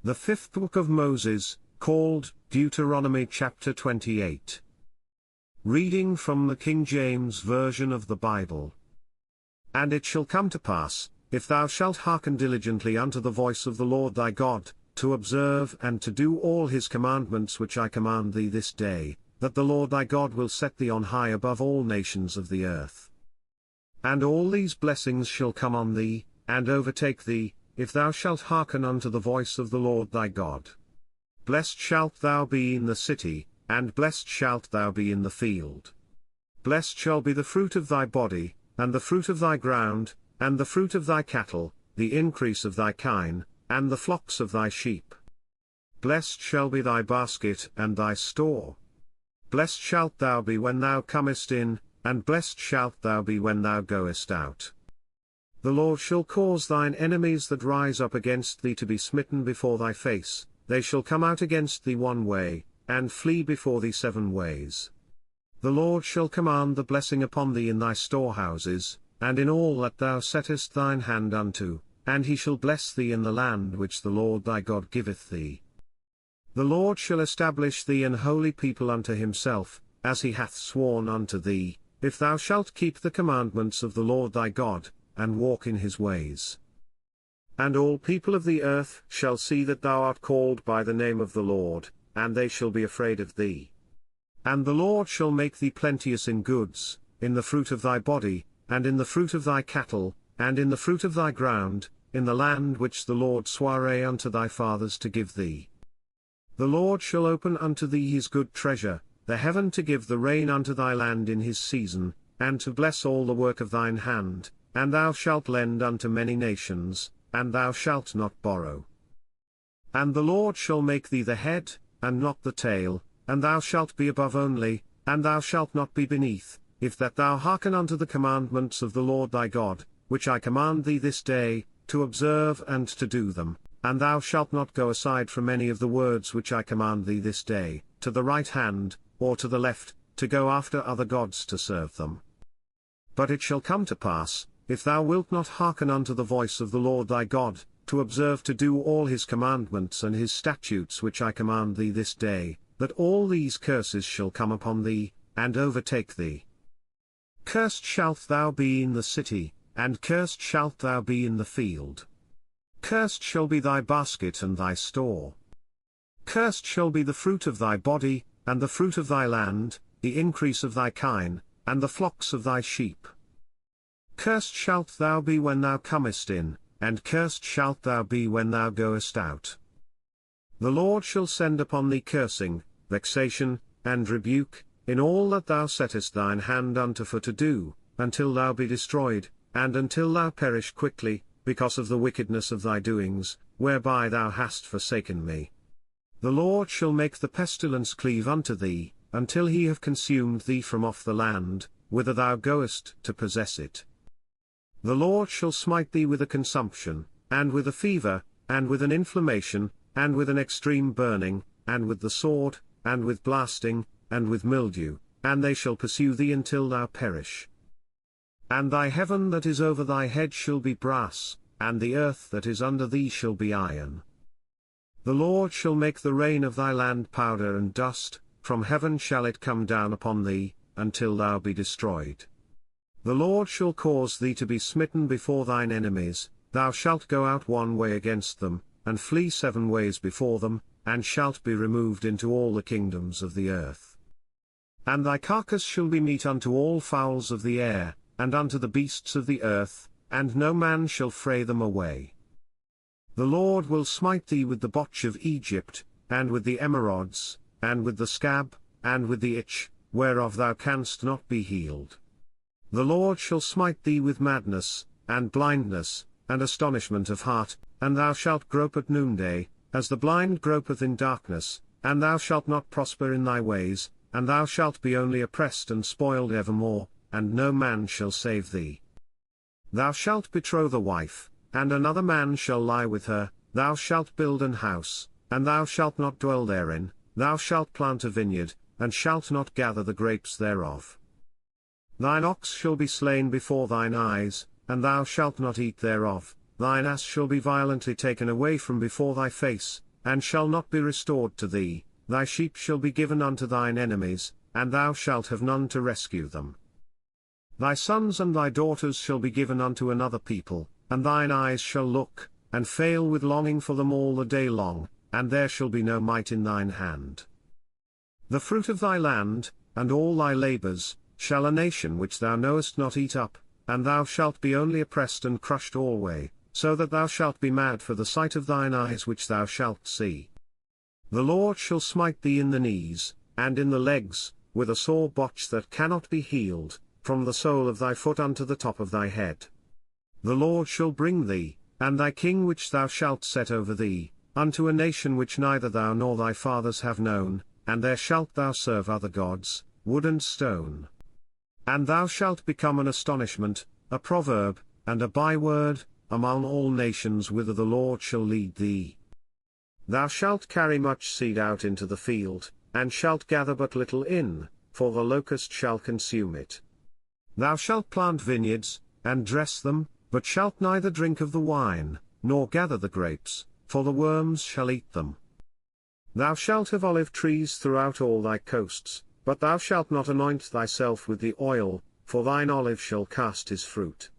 The fifth book of Moses, called Deuteronomy chapter 28. Reading from the King James Version of the Bible. And it shall come to pass, if thou shalt hearken diligently unto the voice of the Lord thy God, to observe and to do all his commandments which I command thee this day, that the Lord thy God will set thee on high above all nations of the earth. And all these blessings shall come on thee, and overtake thee, if thou shalt hearken unto the voice of the Lord thy God. Blessed shalt thou be in the city, and blessed shalt thou be in the field. Blessed shall be the fruit of thy body, and the fruit of thy ground, and the fruit of thy cattle, the increase of thy kine, and the flocks of thy sheep. Blessed shall be thy basket and thy store. Blessed shalt thou be when thou comest in, and blessed shalt thou be when thou goest out. The Lord shall cause thine enemies that rise up against thee to be smitten before thy face, they shall come out against thee one way, and flee before thee 7 ways. The Lord shall command the blessing upon thee in thy storehouses, and in all that thou settest thine hand unto, and he shall bless thee in the land which the Lord thy God giveth thee. The Lord shall establish thee an holy people unto himself, as he hath sworn unto thee, if thou shalt keep the commandments of the Lord thy God, and walk in his ways. And all people of the earth shall see that thou art called by the name of the Lord, and they shall be afraid of thee. And the Lord shall make thee plenteous in goods, in the fruit of thy body, and in the fruit of thy cattle, and in the fruit of thy ground, in the land which the Lord sware unto thy fathers to give thee. The Lord shall open unto thee his good treasure, the heaven to give the rain unto thy land in his season, and to bless all the work of thine hand, and thou shalt lend unto many nations, and thou shalt not borrow. And the Lord shall make thee the head, and not the tail, and thou shalt be above only, and thou shalt not be beneath, if that thou hearken unto the commandments of the Lord thy God, which I command thee this day, to observe and to do them, and thou shalt not go aside from any of the words which I command thee this day, to the right hand, or to the left, to go after other gods to serve them. But it shall come to pass, if thou wilt not hearken unto the voice of the Lord thy God, to observe to do all his commandments and his statutes which I command thee this day, that all these curses shall come upon thee, and overtake thee. Cursed shalt thou be in the city, and cursed shalt thou be in the field. Cursed shall be thy basket and thy store. Cursed shall be the fruit of thy body, and the fruit of thy land, the increase of thy kine, and the flocks of thy sheep. Cursed shalt thou be when thou comest in, and cursed shalt thou be when thou goest out. The Lord shall send upon thee cursing, vexation, and rebuke, in all that thou settest thine hand unto for to do, until thou be destroyed, and until thou perish quickly, because of the wickedness of thy doings, whereby thou hast forsaken me. The Lord shall make the pestilence cleave unto thee, until he have consumed thee from off the land, whither thou goest to possess it. The Lord shall smite thee with a consumption, and with a fever, and with an inflammation, and with an extreme burning, and with the sword, and with blasting, and with mildew, and they shall pursue thee until thou perish. And thy heaven that is over thy head shall be brass, and the earth that is under thee shall be iron. The Lord shall make the rain of thy land powder and dust, from heaven shall it come down upon thee, until thou be destroyed. The Lord shall cause thee to be smitten before thine enemies, thou shalt go out one way against them, and flee 7 ways before them, and shalt be removed into all the kingdoms of the earth. And thy carcass shall be meat unto all fowls of the air, and unto the beasts of the earth, and no man shall fray them away. The Lord will smite thee with the botch of Egypt, and with the emerods, and with the scab, and with the itch, whereof thou canst not be healed. The Lord shall smite thee with madness, and blindness, and astonishment of heart, and thou shalt grope at noonday, as the blind gropeth in darkness, and thou shalt not prosper in thy ways, and thou shalt be only oppressed and spoiled evermore, and no man shall save thee. Thou shalt betroth a wife, and another man shall lie with her, thou shalt build an house, and thou shalt not dwell therein, thou shalt plant a vineyard, and shalt not gather the grapes thereof. Thine ox shall be slain before thine eyes, and thou shalt not eat thereof, thine ass shall be violently taken away from before thy face, and shall not be restored to thee, thy sheep shall be given unto thine enemies, and thou shalt have none to rescue them. Thy sons and thy daughters shall be given unto another people, and thine eyes shall look, and fail with longing for them all the day long, and there shall be no might in thine hand. The fruit of thy land, and all thy labours, shall a nation which thou knowest not eat up, and thou shalt be only oppressed and crushed alway, so that thou shalt be mad for the sight of thine eyes which thou shalt see. The Lord shall smite thee in the knees, and in the legs, with a sore botch that cannot be healed, from the sole of thy foot unto the top of thy head. The Lord shall bring thee, and thy king which thou shalt set over thee, unto a nation which neither thou nor thy fathers have known, and there shalt thou serve other gods, wood and stone. And thou shalt become an astonishment, a proverb, and a byword, among all nations whither the Lord shall lead thee. Thou shalt carry much seed out into the field, and shalt gather but little in, for the locust shall consume it. Thou shalt plant vineyards, and dress them, but shalt neither drink of the wine, nor gather the grapes, for the worms shall eat them. Thou shalt have olive trees throughout all thy coasts, but thou shalt not anoint thyself with the oil, for thine olive shall cast his fruit.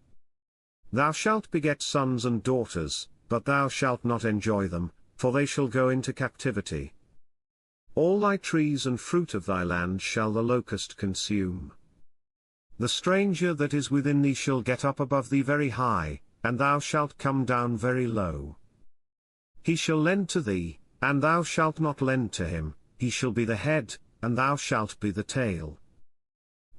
Thou shalt beget sons and daughters, but thou shalt not enjoy them, for they shall go into captivity. All thy trees and fruit of thy land shall the locust consume. The stranger that is within thee shall get up above thee very high, and thou shalt come down very low. He shall lend to thee, and thou shalt not lend to him, he shall be the head, and thou shalt be the tail.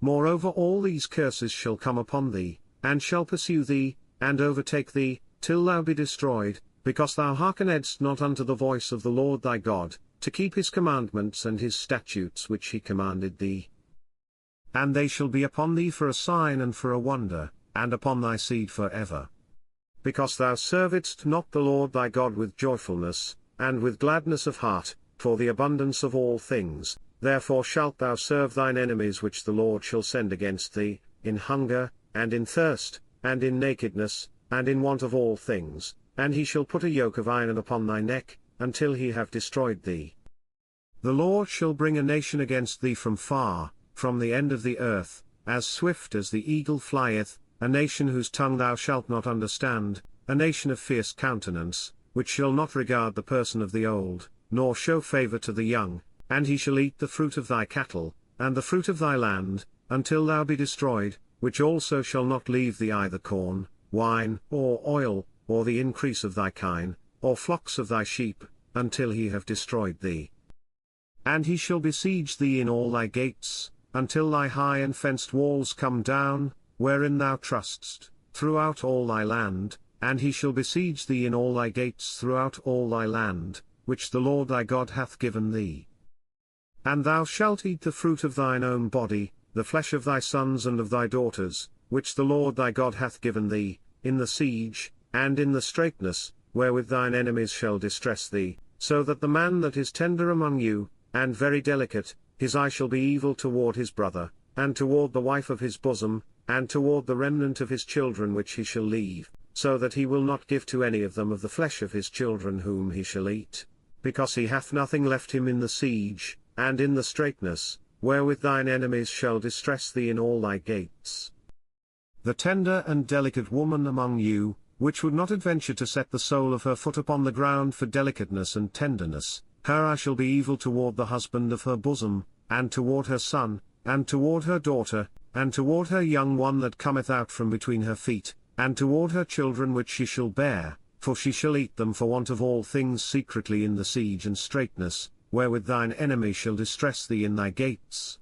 Moreover all these curses shall come upon thee, and shall pursue thee, and overtake thee, till thou be destroyed, because thou hearkenedst not unto the voice of the Lord thy God, to keep his commandments and his statutes which he commanded thee. And they shall be upon thee for a sign and for a wonder, and upon thy seed for ever. Because thou servedst not the Lord thy God with joyfulness, and with gladness of heart, for the abundance of all things, therefore shalt thou serve thine enemies which the Lord shall send against thee, in hunger, and in thirst, and in nakedness, and in want of all things, and he shall put a yoke of iron upon thy neck, until he have destroyed thee. The Lord shall bring a nation against thee from far, from the end of the earth, as swift as the eagle flieth, a nation whose tongue thou shalt not understand, a nation of fierce countenance, which shall not regard the person of the old, nor show favour to the young, and he shall eat the fruit of thy cattle, and the fruit of thy land, until thou be destroyed, which also shall not leave thee either corn, wine, or oil, or the increase of thy kine, or flocks of thy sheep, until he have destroyed thee. And he shall besiege thee in all thy gates, until thy high and fenced walls come down, wherein thou trustest, throughout all thy land, and he shall besiege thee in all thy gates throughout all thy land, which the Lord thy God hath given thee. And thou shalt eat the fruit of thine own body, the flesh of thy sons and of thy daughters, which the Lord thy God hath given thee, in the siege, and in the straitness, wherewith thine enemies shall distress thee, so that the man that is tender among you, and very delicate, his eye shall be evil toward his brother, and toward the wife of his bosom, and toward the remnant of his children which he shall leave, so that he will not give to any of them of the flesh of his children whom he shall eat, because he hath nothing left him in the siege, and in the straitness, wherewith thine enemies shall distress thee in all thy gates. The tender and delicate woman among you, which would not adventure to set the sole of her foot upon the ground for delicateness and tenderness, her eye shall be evil toward the husband of her bosom, and toward her son, and toward her daughter, and toward her young one that cometh out from between her feet, and toward her children which she shall bear, for she shall eat them for want of all things secretly in the siege and straitness, wherewith thine enemy shall distress thee in thy gates.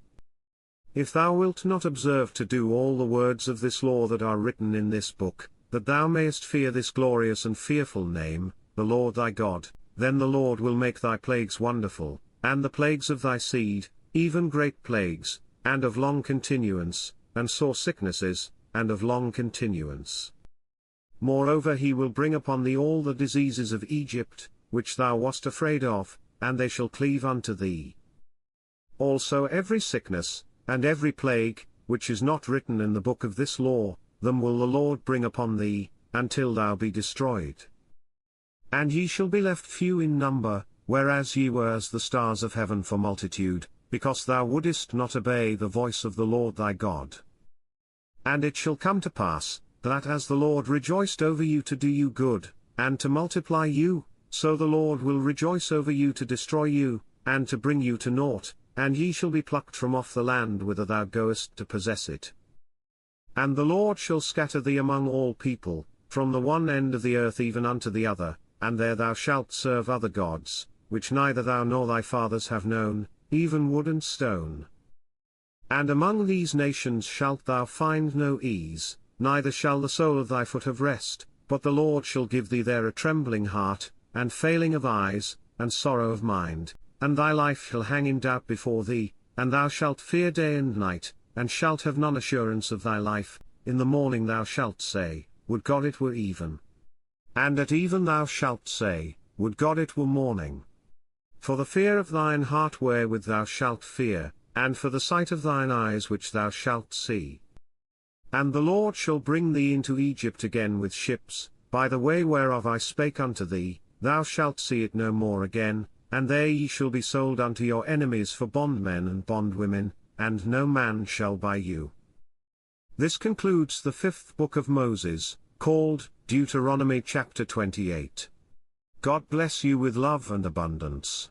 If thou wilt not observe to do all the words of this law that are written in this book, that thou mayest fear this glorious and fearful name, the Lord thy God, then the Lord will make thy plagues wonderful, and the plagues of thy seed, even great plagues, and of long continuance, and sore sicknesses, and of long continuance. Moreover he will bring upon thee all the diseases of Egypt, which thou wast afraid of, and they shall cleave unto thee. Also every sickness, and every plague, which is not written in the book of this law, them will the Lord bring upon thee, until thou be destroyed. And ye shall be left few in number, whereas ye were as the stars of heaven for multitude, because thou wouldest not obey the voice of the Lord thy God. And it shall come to pass, that as the Lord rejoiced over you to do you good, and to multiply you, so the Lord will rejoice over you to destroy you, and to bring you to naught, and ye shall be plucked from off the land whither thou goest to possess it. And the Lord shall scatter thee among all people, from the one end of the earth even unto the other, and there thou shalt serve other gods, which neither thou nor thy fathers have known, even wood and stone. And among these nations shalt thou find no ease, neither shall the sole of thy foot have rest, but the Lord shall give thee there a trembling heart, and failing of eyes, and sorrow of mind, and thy life shall hang in doubt before thee, and thou shalt fear day and night, and shalt have none assurance of thy life. In the morning thou shalt say, Would God it were even. And at even thou shalt say, Would God it were morning. For the fear of thine heart wherewith thou shalt fear, and for the sight of thine eyes which thou shalt see. And the Lord shall bring thee into Egypt again with ships, by the way whereof I spake unto thee, thou shalt see it no more again, and there ye shall be sold unto your enemies for bondmen and bondwomen, and no man shall buy you. This concludes the 5th book of Moses, called Deuteronomy chapter 28. God bless you with love and abundance.